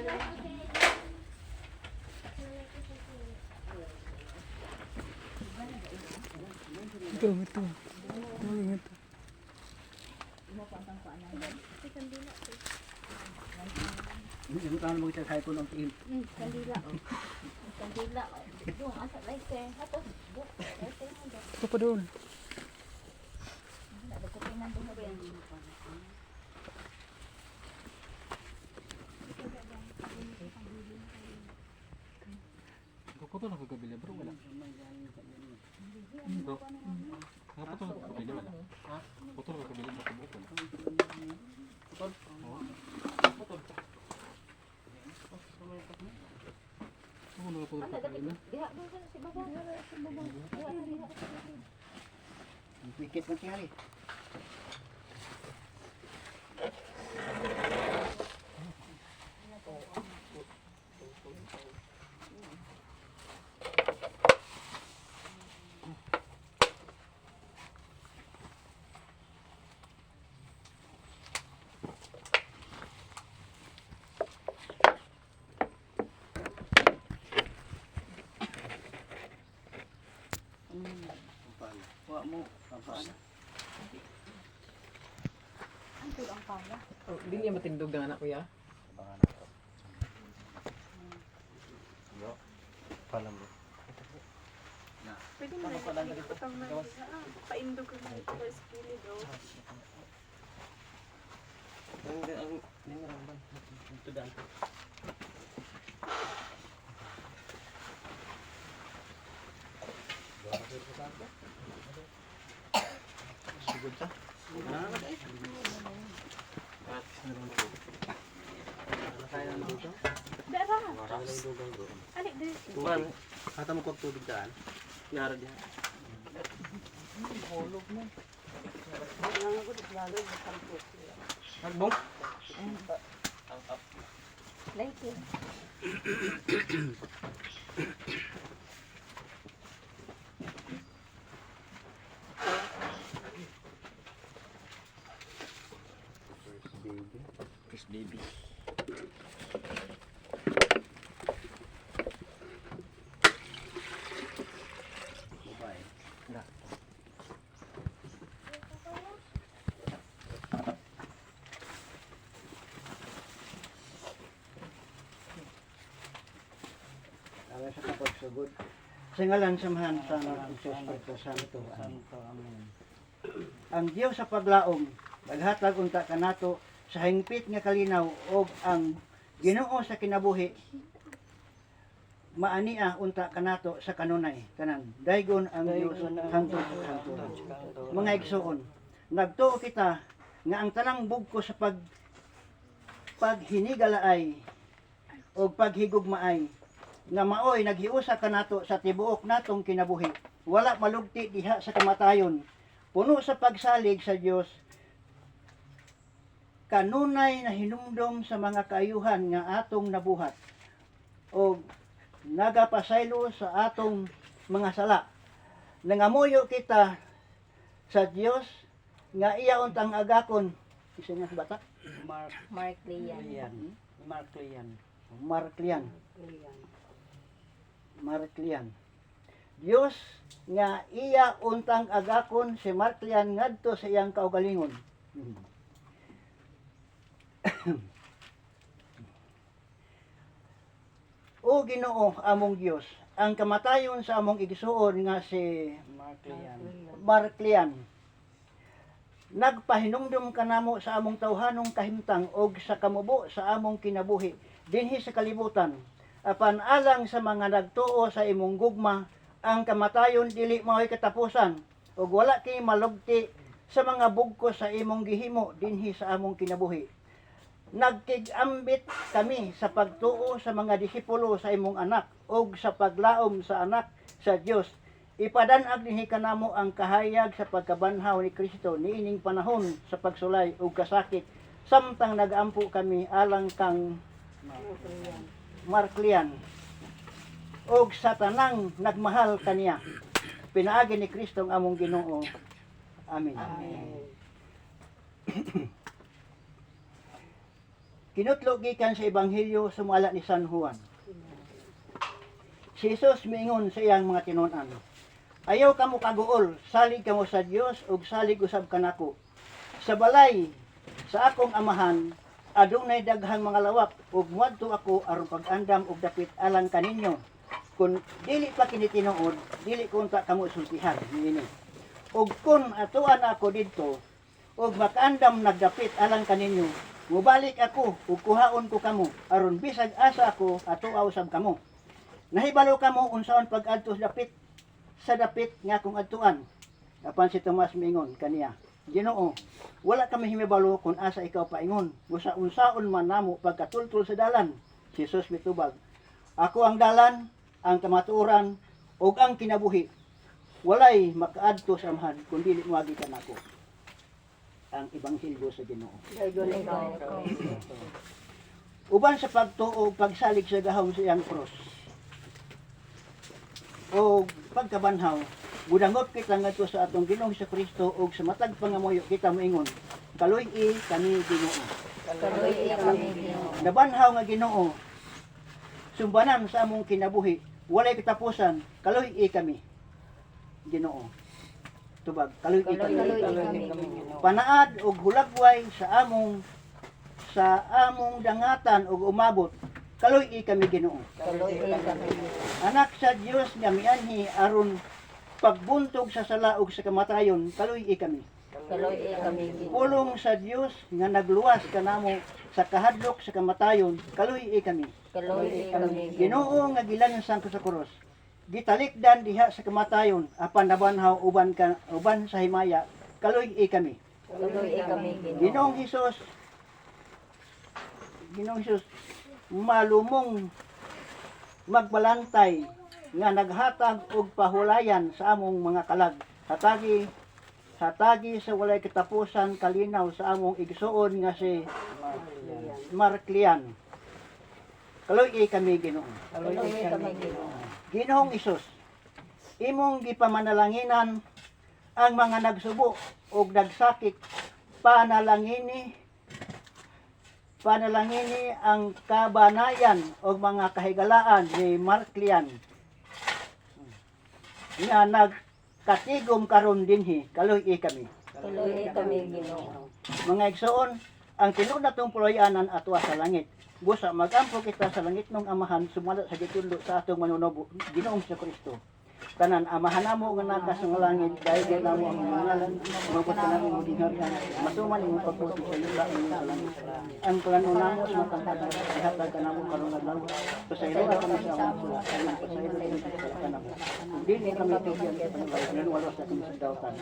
Ito. Ito. Hindi ka mo kita ko ng team. Kandila. Kandila. Yung asa like eh. Hato. Ito pa doon. Ada ko pinang rin. Kaputol ang kagabili bro, wala. Bro, kaputol ang kagabili wala. Ha? Kaputol ang kagabili bro, kaputol. Kaputol? Oo. Kaputol. Ano na kaputol ang kagabili? Diha doon si baba. Si baba. Diha. Mikit man tiyari. Wa mo kapana. Ang tulo ang pala. Oh, hindi niya matindog ng anak ko ya. Yo. Palam bro. Pwede mo na ikutang na paindog ko na ito sa kilid o. Ang ninaramban. Ito dan. Sugod ta. Dara! Alik din. Kuan, kata mo kog tubig daan. Yara diha. Hagbong. Like eh. First baby. Bye. Na. Alam sa kapagsugod. Sa ngalan samahan sa Diyos Espiritu Santo. Amen. Ang Dios sa paglaom, naghatag unta kanato sa hingpit nga kalinaw og ang Ginoo sa kinabuhi maania unta kanato sa kanunay kanan daygon ang Dios hangtod sa hangtod. Mga igsoon, nagtuo kita nga ang tanang bugko sa paghinigalaay o paghigugmaay nga maoy naghiusa kanato sa tibuok natong kinabuhi, wala malugti diha sa kamatayon, puno sa pagsalig sa Dios, kanunay na hinumdom sa mga kaayuhan nga atong nabuhat o nagapasaylo sa atong mga sala. Nangamuyo kita sa Dios nga iya untang agakon. Isa nga bata? Mark Lian. Marklian. Dios nga iya untang agakon si Marklian ngadto sa iyang kaugalingon. O Ginoo among Dios, ang kamatayon sa among igsuon nga si Marklian. Nagpahinumdum kanamo sa among tawhanong kahimtang og sa kamubo sa among kinabuhi dinhi sa kalibutan. Apan alang sa mga nagtuo sa imong gugma, ang kamatayon dili mao'y katapusan ug wala kay malugti sa mga bugko sa imong gihimo dinhi sa among kinabuhi. Nagkig-ambit kami sa pagtuo sa mga disipulo sa imong anak ug sa paglaom sa anak sa Dios. Ipadan-ag dinhi kanamo ang kahayag sa pagkabanhaw ni Kristo niining panahon sa pagsulay ug kasakit samtang nagampo kami alang kang Marklian ug sa tanang nagmahal kaniya. Pinaagi ni Kristo ang among Ginoo. Amen. Kinutlo gikan sa ebanghelyo sumala ni San Juan. Si Jesus miingon sa iyang mga tinun-an, ayaw kamo kaguol, salig kamo sa Dios ug salig usab kanako. Sa balay sa akong amahan adunay daghang mga lawak ug moadto ako aron pag-andam og dapit alang kaninyo. Kung dili pa kini tinuod, dili ko unta kamo sultihan niini. Ug kun atuan ako didto ug makaandam nagdapit alang kaninyo, mubalik ako ug kuhaon ko kamo aron bisag asa ako atoa usab kamo. Nahibalo kamo unsaon pag-adto sa dapit nga akong adtuan. Apan si Tomas miingon kaniya, Ginoo, wala kami himibalo kung asa ikaw paingon. Busa unsaon man namo pagkatultol sa dalan. Si Jesus mitubag, ako ang dalan, ang kamatuoran, ug ang kinabuhi. Walay makaadto sa amahan kung dili moagi kanako. Ang ebanghelyo sa Ginoo. Uban sa pagtuo pagsalig sa gahom sa iyang cross. O pagkabanhaw, budangot kita ngadto sa atong Ginoong Kristo ug sa matag pangamuyo kita moingon, kaluy-i kami Ginoo. Kaluy kami Ginoo. Nabanhaw nga Ginoo, sumbanan sa among kinabuhi, walay katapusan, kaluy-i kami Ginoo. Tubag, kaluy-i kami. Panaad og hulagway sa among dangatan ug umabot, kaluy-i kami Ginoo. Kaluy kami. Anak sa Dios nga mianhi aron pagbuntog sa sala ug sa kamatayon, kaluy-i kami. Kaluy kami Ginoo. Pulong sa Dios nga nagluwas kanamo sa kahadlok sa kamatayon, kaluy-i kami. Kaluy kami Ginoo nga gilansang sa krus, gitalikdan diha sa kamatayon, apan nabanhaw uban sa himaya, kaluy-i kami. Kaluy kami Ginoo. Ginoong Hesus malumong magbalantay nga naghatag og pahulayan sa among mga kalag. Hatagi sa walay katapusan kalinaw sa among igsuon nga si Marklian. Kaluy-i kami Ginoo. Kaluy kami Ginoo. Ginoong Hesus, imong gipamanalanginan ang mga nagsubo ug nagsakit, panalangini ang kabanayan o mga kahigalaan ni Marklian nga nagkatigom karon dinhi, kaluy-i kami. Kaluy kami Ginoo. Mga igsoon, ang tinud natong puloy-anan atwa sa langit. Busa magampo kita sa langit ng amahan sumala sa gitulo sa atong manunobo, Ginoong Kristo. Tanan amahan namo nga nagas nga langit, dahil di namo ang ngalan, mabot ka namo mo dinharian, matuman imong pagputi sa lupa sa langit. Ang plano namo sa matangkadan, ihatag ka namo karon adlaw. Pasaylo kami sa among sula, pasaylo kami sa kanamo. Dili kami tugyan sa pangalan, wala sa kami sa dawtan.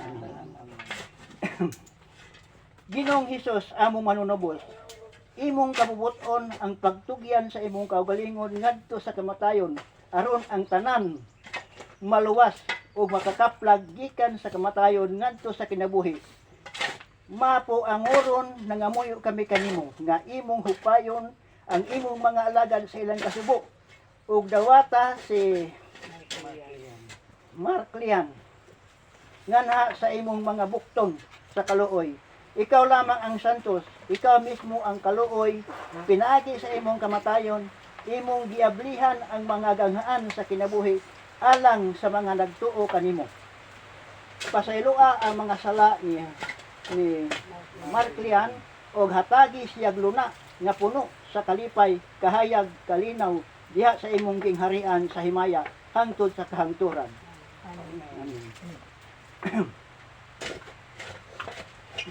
Ginoong Hesus, among manunobos, imong kabubuton ang pagtugyan sa imong kaugalingon ngadto sa kamatayon, aron ang tanan maluwas o makakaplag gikan sa kamatayon ngadto sa kinabuhi. Mapo angoron nangamuyo kami kanimo nga imong hupayon ang imong mga alagad sa ilang kasubo ug dawata si Marklian ngana sa imong mga bukton sa kaluoy. Ikaw lamang ang santos, ikaw mismo ang kaluoy, pinaagi sa imong kamatayon, imong giablihan ang mga ganghaan sa kinabuhi alang sa mga nagtuo kanimo. Pasayloa ang mga sala ni Marklian og hatagi siya luna nga puno sa kalipay, kahayag, kalinaw diha sa imong gingharian sa himaya hangtod sa kahangturan. Amen.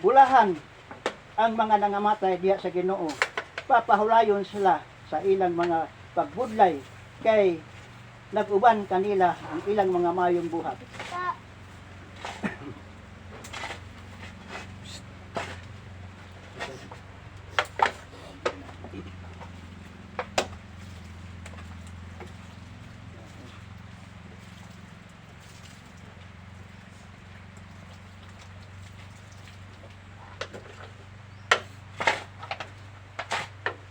Bulahan ang mga nangamatay diha sa Ginoo. Papahulayon sila sa ilang mga pagbudlay kay nag-uban kanila ang ilang mga mayong buhat.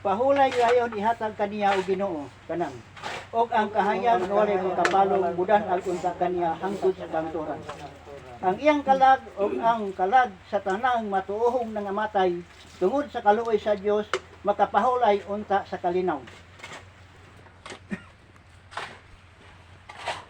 Pahulay gayon ihatag kaniya og Ginoo kanang og ang kahayag walay makapalong budan ang unta kaniya hangtod sa kanturan. Ang iyang kalag o ang kalag sa tanang matuohong nangamatay tungod sa kaluoy sa Dios makapahulay unta sa kalinaw.